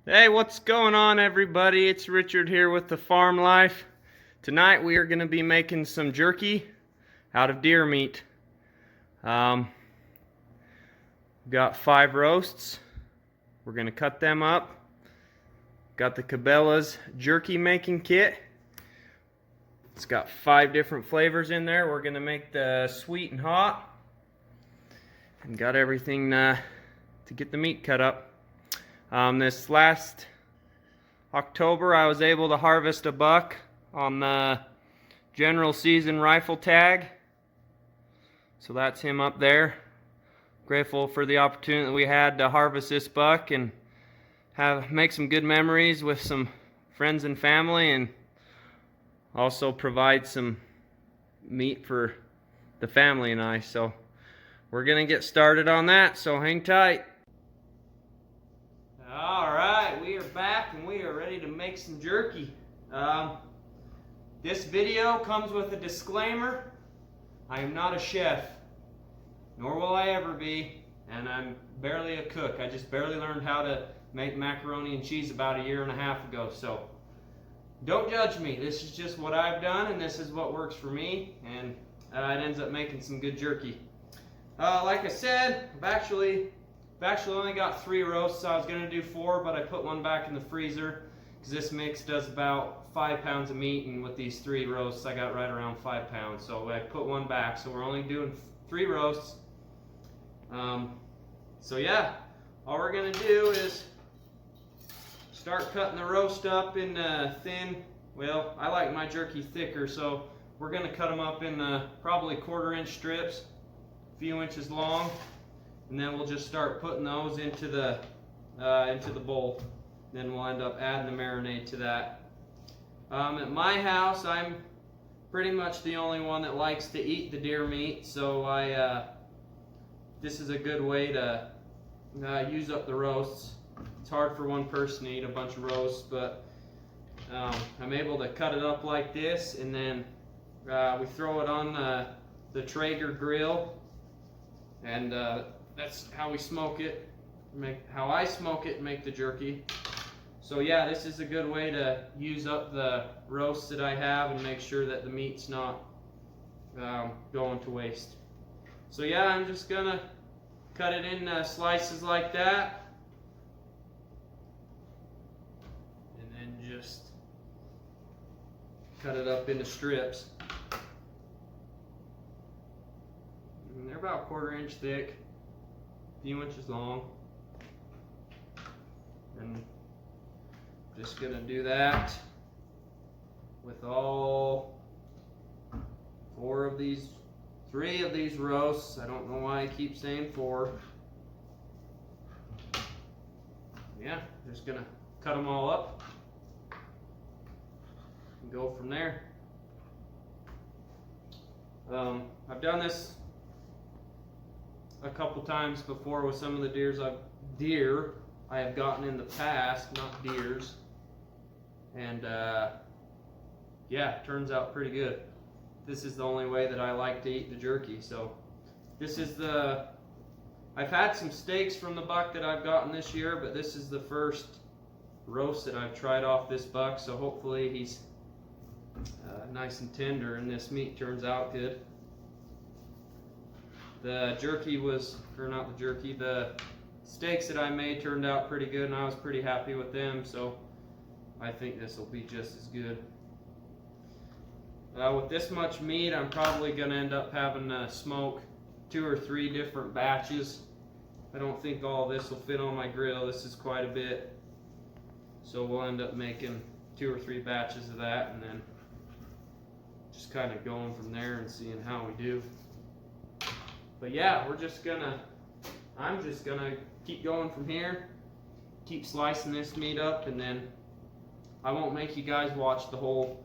Hey, what's going on, everybody? It's Richard here with the Farm Life. Tonight we are going to be making some jerky out of deer meat. Got 5 roasts. We're going to cut them up. Got the Cabela's jerky making kit. It's got 5 different flavors in there. We're going to make the sweet and hot. And got everything to get the meat cut up. This last October I was able to harvest a buck on the general season rifle tag. So that's him up there. Grateful for the opportunity that we had to harvest this buck and make some good memories with some friends and family, and also provide some meat for the family and I. So we're gonna get started on that, so hang tight. Alright, we are back and we are ready to make some jerky. This video comes with a disclaimer. I am not a chef, nor will I ever be, and I'm barely a cook. I just barely learned how to make macaroni and cheese about a year and a half ago, so don't judge me. This is just what I've done, and this is what works for me, and it ends up making some good jerky. Like I said, I've actually only got 3 roasts. I was going to do 4, but I put one back in the freezer because this mix does about 5 pounds of meat, and with these 3 roasts I got right around 5 pounds, so I put one back. So we're only doing 3 roasts. So yeah, all we're going to do is start cutting the roast up in thin. Well, I like my jerky thicker, so we're going to cut them up in probably 1/4 inch strips, a few inches long. And then we'll just start putting those into the bowl. Then we'll end up adding the marinade to that. At my house, I'm pretty much the only one that likes to eat the deer meat, so this is a good way to use up the roasts. It's hard for one person to eat a bunch of roasts, but I'm able to cut it up like this, and then we throw it on the Traeger grill, and that's how we smoke it, how I smoke it and make the jerky. So yeah, this is a good way to use up the roasts that I have and make sure that the meat's not going to waste. So yeah, I'm just gonna cut it in slices like that, and then just cut it up into strips. And they're about 1/4 inch thick, a few inches long. And I'm just gonna do that with all 3 of these roasts. I don't know why I keep saying 4. Yeah, just gonna cut them all up and go from there. I've done this a couple times before with some of the deer I have gotten in the past, not deers, and yeah, it turns out pretty good. This is the only way that I like to eat the jerky. So this is I've had some steaks from the buck that I've gotten this year, but this is the first roast that I've tried off this buck, so hopefully he's nice and tender and this meat turns out good. The steaks that I made turned out pretty good, and I was pretty happy with them, so I think this will be just as good. With this much meat, I'm probably going to end up having to smoke 2 or 3 different batches. I don't think all of this will fit on my grill. This is quite a bit, so we'll end up making 2 or 3 batches of that, and then just kind of going from there and seeing how we do. But yeah, I'm just gonna keep going from here, keep slicing this meat up, and then I won't make you guys watch the whole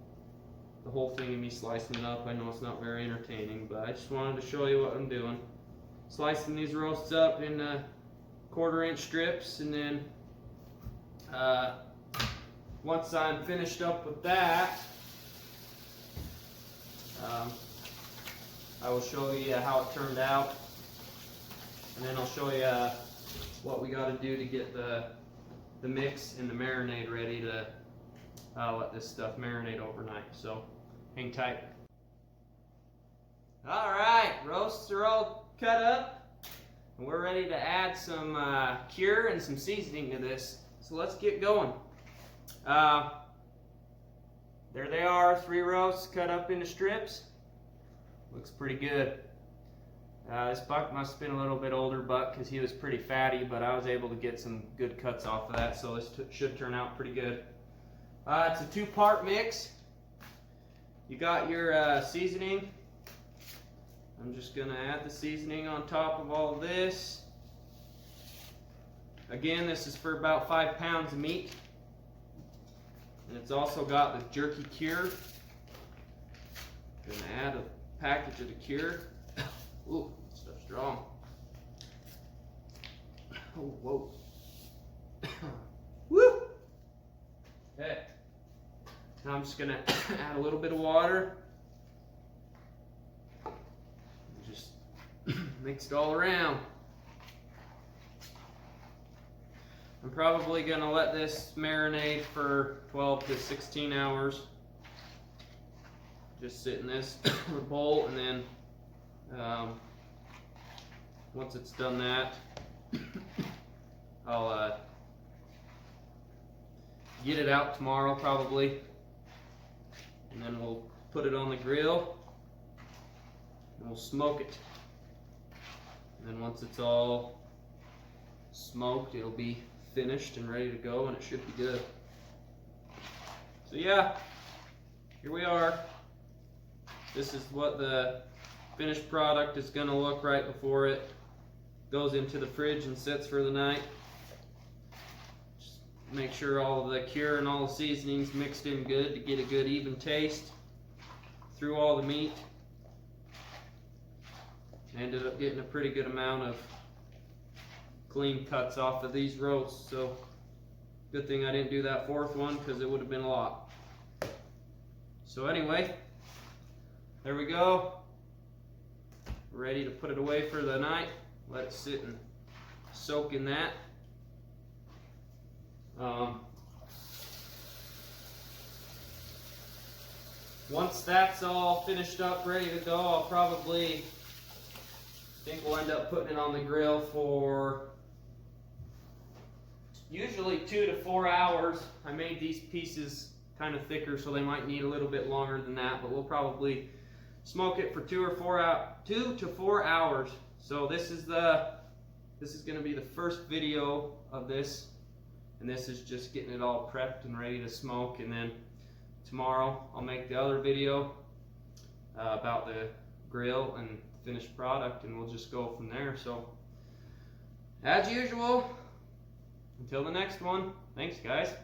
thing of me slicing it up. I know it's not very entertaining, but I just wanted to show you what I'm doing. Slicing these roasts up in 1/4 inch strips, and then once I'm finished up with that, I will show you how it turned out, and then I'll show you what we got to do to get the the mix and the marinade ready to let this stuff marinate overnight. So hang tight. All right, roasts are all cut up, and we're ready to add some cure and some seasoning to this. So let's get going. There they are, 3 roasts cut up into strips. Looks pretty good. This buck must have been a little bit older buck because he was pretty fatty, but I was able to get some good cuts off of that, so this should turn out pretty good. It's a 2-part mix. You got your seasoning. I'm just going to add the seasoning on top of all of this. Again, this is for about 5 pounds of meat. And it's also got the jerky cure. Going to add a package of the cure. Ooh, stuff's strong. Oh, whoa. Woo! Okay. Now I'm just gonna add a little bit of water. Just mix it all around. I'm probably gonna let this marinate for 12 to 16 hours. Just sit in this bowl, and then once it's done that, I'll get it out tomorrow probably, and then we'll put it on the grill and we'll smoke it. And then once it's all smoked, it'll be finished and ready to go, and it should be good. So yeah, here we are. This is what the finished product is going to look right before it goes into the fridge and sits for the night. Just make sure all of the cure and all the seasonings mixed in good to get a good even taste through all the meat. I ended up getting a pretty good amount of clean cuts off of these roasts, so good thing I didn't do that 4th one because it would have been a lot. So anyway, there we go. Ready to put it away for the night. Let it sit and soak in that. Once that's all finished up, ready to go, I'll probably think we'll end up putting it on the grill for usually 2 to 4 hours. I made these pieces kind of thicker, so they might need a little bit longer than that, but we'll probably smoke it for 2 to 4 hours. So this is going to be the first video of this, and this is just getting it all prepped and ready to smoke. And then tomorrow I'll make the other video about the grill and finished product, and we'll just go from there. So as usual, until the next one, thanks guys.